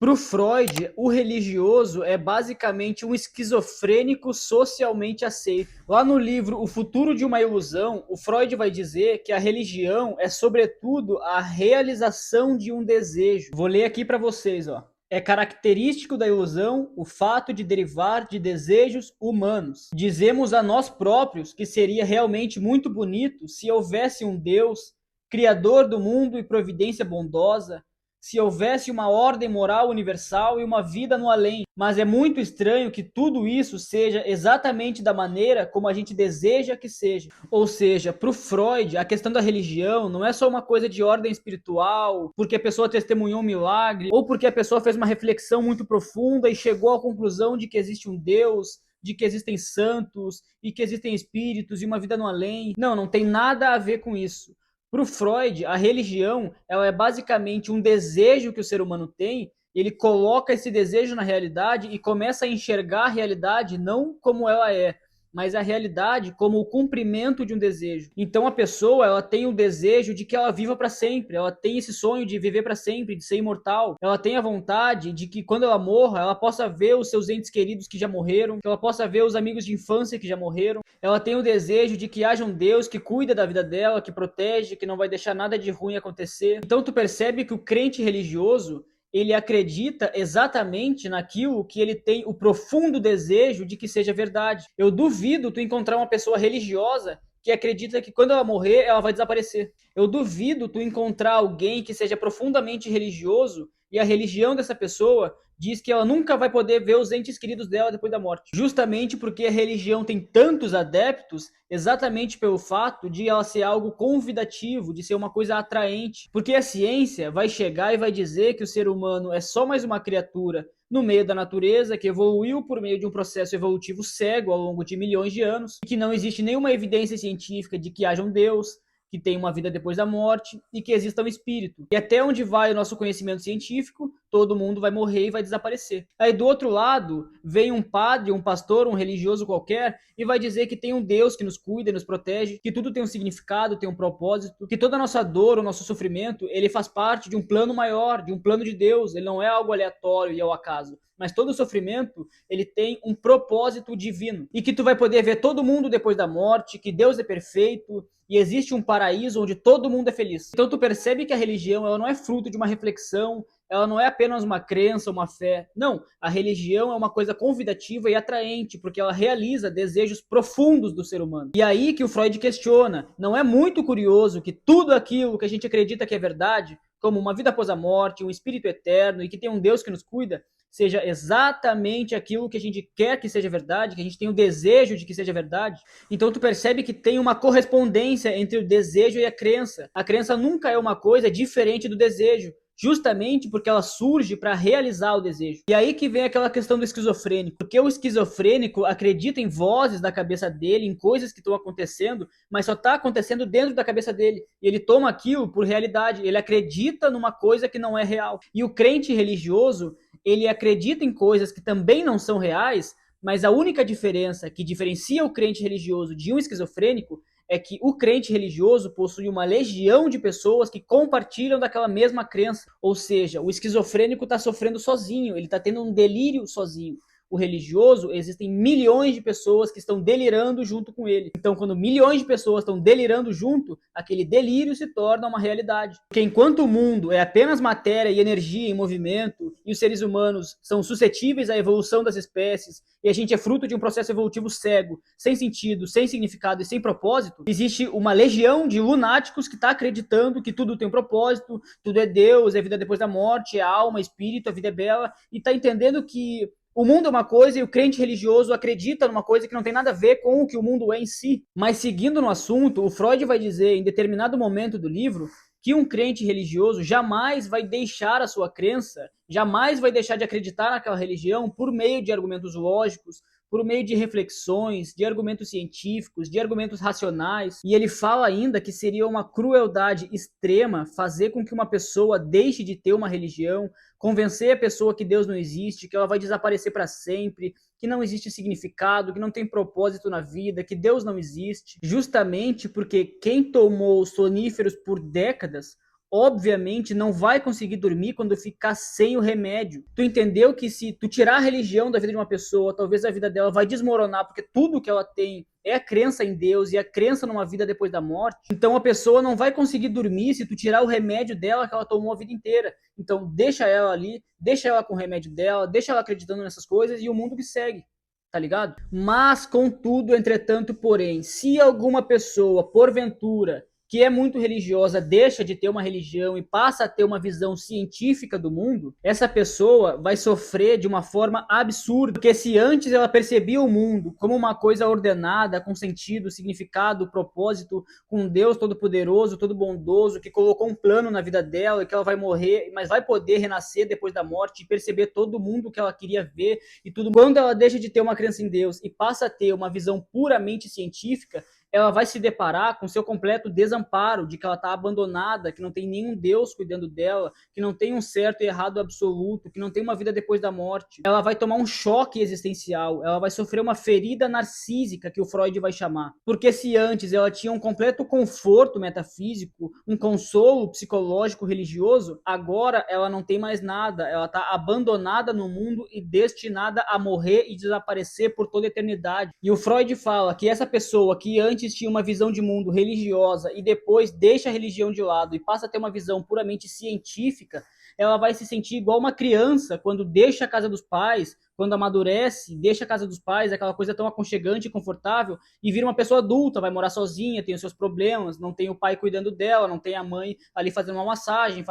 Para o Freud, o religioso é basicamente um esquizofrênico socialmente aceito. Lá no livro O Futuro de uma Ilusão, o Freud vai dizer que a religião é, sobretudo, a realização de um desejo. Vou ler aqui para vocês, ó. É característico da ilusão o fato de derivar de desejos humanos. Dizemos a nós próprios que seria realmente muito bonito se houvesse um Deus, criador do mundo e providência bondosa, se houvesse uma ordem moral universal e uma vida no além. Mas é muito estranho que tudo isso seja exatamente da maneira como a gente deseja que seja. Ou seja, para o Freud, a questão da religião não é só uma coisa de ordem espiritual, porque a pessoa testemunhou um milagre, ou porque a pessoa fez uma reflexão muito profunda e chegou à conclusão de que existe um Deus, de que existem santos e que existem espíritos e uma vida no além. Não, não tem nada a ver com isso. Para o Freud, a religião ela é basicamente um desejo que o ser humano tem, ele coloca esse desejo na realidade e começa a enxergar a realidade não como ela é, mas a realidade como o cumprimento de um desejo. Então a pessoa ela tem o desejo de que ela viva para sempre, ela tem esse sonho de viver para sempre, de ser imortal. Ela tem a vontade de que quando ela morra, ela possa ver os seus entes queridos que já morreram, que ela possa ver os amigos de infância que já morreram. Ela tem o desejo de que haja um Deus que cuida da vida dela, que protege, que não vai deixar nada de ruim acontecer. Então tu percebe que o crente religioso ele acredita exatamente naquilo que ele tem o profundo desejo de que seja verdade. Eu duvido tu encontrar uma pessoa religiosa que acredita que quando ela morrer, ela vai desaparecer. Eu duvido tu encontrar alguém que seja profundamente religioso e a religião dessa pessoa diz que ela nunca vai poder ver os entes queridos dela depois da morte. Justamente porque a religião tem tantos adeptos, exatamente pelo fato de ela ser algo convidativo, de ser uma coisa atraente. Porque a ciência vai chegar e vai dizer que o ser humano é só mais uma criatura no meio da natureza, que evoluiu por meio de um processo evolutivo cego ao longo de milhões de anos, e que não existe nenhuma evidência científica de que haja um Deus, que tem uma vida depois da morte e que exista um espírito. E até onde vai o nosso conhecimento científico, todo mundo vai morrer e vai desaparecer. Aí do outro lado, vem um padre, um pastor, um religioso qualquer e vai dizer que tem um Deus que nos cuida e nos protege, que tudo tem um significado, tem um propósito, que toda a nossa dor, o nosso sofrimento, ele faz parte de um plano maior, de um plano de Deus, ele não é algo aleatório e ao acaso. Mas todo sofrimento, ele tem um propósito divino. E que tu vai poder ver todo mundo depois da morte, que Deus é perfeito, e existe um paraíso onde todo mundo é feliz. Então tu percebe que a religião ela não é fruto de uma reflexão, ela não é apenas uma crença, uma fé. Não, a religião é uma coisa convidativa e atraente, porque ela realiza desejos profundos do ser humano. E aí que o Freud questiona, não é muito curioso que tudo aquilo que a gente acredita que é verdade, como uma vida após a morte, um espírito eterno e que tem um Deus que nos cuida, seja exatamente aquilo que a gente quer que seja verdade, que a gente tem o desejo de que seja verdade. Então tu percebe que tem uma correspondência entre o desejo e a crença. A crença nunca é uma coisa diferente do desejo, justamente porque ela surge para realizar o desejo. E aí que vem aquela questão do esquizofrênico, porque o esquizofrênico acredita em vozes da cabeça dele, em coisas que estão acontecendo, mas só está acontecendo dentro da cabeça dele. E ele toma aquilo por realidade, ele acredita numa coisa que não é real. E o crente religioso, ele acredita em coisas que também não são reais, mas a única diferença que diferencia o crente religioso de um esquizofrênico é que o crente religioso possui uma legião de pessoas que compartilham daquela mesma crença. Ou seja, o esquizofrênico está sofrendo sozinho, ele está tendo um delírio sozinho. O religioso, existem milhões de pessoas que estão delirando junto com ele. Então, quando milhões de pessoas estão delirando junto, aquele delírio se torna uma realidade. Porque enquanto o mundo é apenas matéria e energia em movimento, e os seres humanos são suscetíveis à evolução das espécies, e a gente é fruto de um processo evolutivo cego, sem sentido, sem significado e sem propósito, existe uma legião de lunáticos que está acreditando que tudo tem um propósito, tudo é Deus, é vida depois da morte, é alma, espírito, a vida é bela, e está entendendo que o mundo é uma coisa e o crente religioso acredita numa coisa que não tem nada a ver com o que o mundo é em si. Mas seguindo no assunto, o Freud vai dizer em determinado momento do livro que um crente religioso jamais vai deixar a sua crença, jamais vai deixar de acreditar naquela religião por meio de argumentos lógicos, por meio de reflexões, de argumentos científicos, de argumentos racionais. E ele fala ainda que seria uma crueldade extrema fazer com que uma pessoa deixe de ter uma religião, convencer a pessoa que Deus não existe, que ela vai desaparecer para sempre, que não existe significado, que não tem propósito na vida, que Deus não existe, justamente porque quem tomou soníferos por décadas obviamente não vai conseguir dormir quando ficar sem o remédio. Tu entendeu que se tu tirar a religião da vida de uma pessoa, talvez a vida dela vai desmoronar, porque tudo que ela tem é a crença em Deus e a crença numa vida depois da morte. Então a pessoa não vai conseguir dormir se tu tirar o remédio dela que ela tomou a vida inteira. Então deixa ela ali, deixa ela com o remédio dela, deixa ela acreditando nessas coisas e o mundo que segue. Tá ligado? Mas, contudo, entretanto, porém, se alguma pessoa, porventura, que é muito religiosa, deixa de ter uma religião e passa a ter uma visão científica do mundo, essa pessoa vai sofrer de uma forma absurda. Porque se antes ela percebia o mundo como uma coisa ordenada, com sentido, significado, propósito, com um Deus todo-poderoso, todo-bondoso, que colocou um plano na vida dela, que ela vai morrer, mas vai poder renascer depois da morte e perceber todo o mundo que ela queria ver e tudo. Quando ela deixa de ter uma crença em Deus e passa a ter uma visão puramente científica, ela vai se deparar com seu completo desamparo, de que ela está abandonada, que não tem nenhum Deus cuidando dela, que não tem um certo e errado absoluto, que não tem uma vida depois da morte. Ela vai tomar um choque existencial, ela vai sofrer uma ferida narcísica, que o Freud vai chamar. Porque se antes ela tinha um completo conforto metafísico, um consolo psicológico religioso, agora ela não tem mais nada, ela está abandonada no mundo e destinada a morrer e desaparecer por toda a eternidade. E o Freud fala que essa pessoa que antes tinha uma visão de mundo religiosa e depois deixa a religião de lado e passa a ter uma visão puramente científica, ela vai se sentir igual uma criança quando deixa a casa dos pais, quando amadurece, deixa a casa dos pais, aquela coisa tão aconchegante e confortável, e vira uma pessoa adulta, vai morar sozinha, tem os seus problemas, não tem o pai cuidando dela, não tem a mãe ali fazendo uma massagem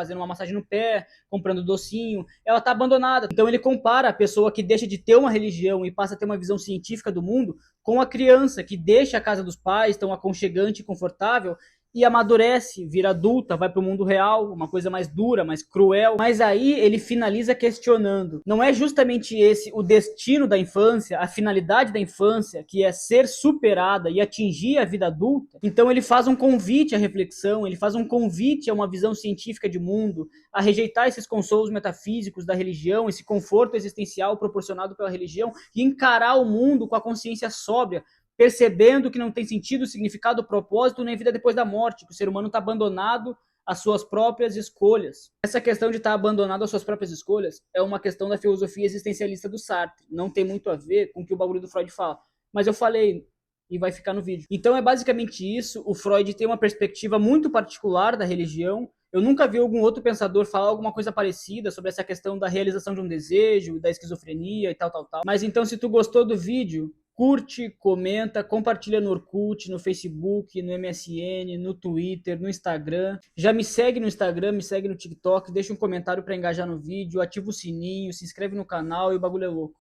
no pé, comprando docinho, ela tá abandonada. Então ele compara a pessoa que deixa de ter uma religião e passa a ter uma visão científica do mundo com a criança que deixa a casa dos pais, tão aconchegante e confortável, e amadurece, vira adulta, vai para o mundo real, uma coisa mais dura, mais cruel. Mas aí ele finaliza questionando: não é justamente esse o destino da infância, a finalidade da infância, que é ser superada e atingir a vida adulta? Então ele faz um convite à reflexão, ele faz um convite a uma visão científica de mundo, a rejeitar esses consolos metafísicos da religião, esse conforto existencial proporcionado pela religião e encarar o mundo com a consciência sóbria, percebendo que não tem sentido, significado, propósito nem vida depois da morte, que o ser humano está abandonado às suas próprias escolhas. Essa questão de estar abandonado às suas próprias escolhas é uma questão da filosofia existencialista do Sartre. Não tem muito a ver com o que o bagulho do Freud fala. Mas eu falei e vai ficar no vídeo. Então é basicamente isso. O Freud tem uma perspectiva muito particular da religião. Eu nunca vi algum outro pensador falar alguma coisa parecida sobre essa questão da realização de um desejo, da esquizofrenia e tal. Mas então, se tu gostou do vídeo, curte, comenta, compartilha no Orkut, no Facebook, no MSN, no Twitter, no Instagram. Já me segue no Instagram, me segue no TikTok, deixa um comentário para engajar no vídeo, ativa o sininho, se inscreve no canal e o bagulho é louco.